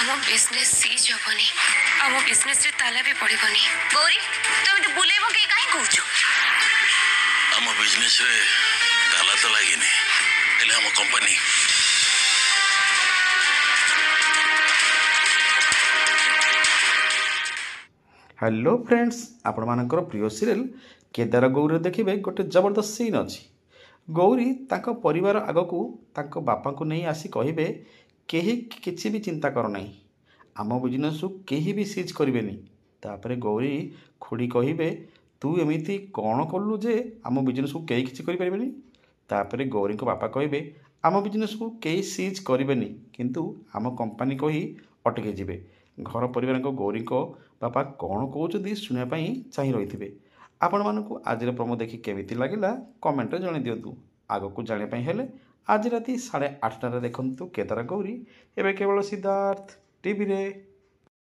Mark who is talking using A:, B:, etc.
A: आम business seize हेनी आम बिजनेस रे ताला भी पड़ोनी। गौरी तुम तो बुले कहीं कहीं कहूच
B: आम बिजनेस रे ताला तो लगे आम कंपनी
C: हेलो फ्रेंड्स, आपण मानकर प्रिय सीरियल केदार गौरी देखिए गोटे जबरदस्त सीन अच्छी। गौरी तांको परिवार आगकू तांको बापा को नहीं आसी कहे कहीं किसी भी चिंता कर नहीं, आम बिजनेस कहीं भी सीज करेनि। तापर गौरी खुड़ी कहे तू एमती कौन कलु जे आम बिजनेस को कहीं किसी करें। तापर गौरी को बापा कहे आम बिजनेस को कहीं सीज करेनि किंतु आम कंपनी कही अटके जिवे। घर परिवार गौरी को बापा कौन कहते शुणापी चाह रही थे। आपण मानक आज प्रोमो देखी केमिति लगिला कमेंट जन दिंतु। आगक जानापी हेले आज राति 8:30 देखंतु केदार गौरी एवं केवल सिद्धार्थ टीवी रे।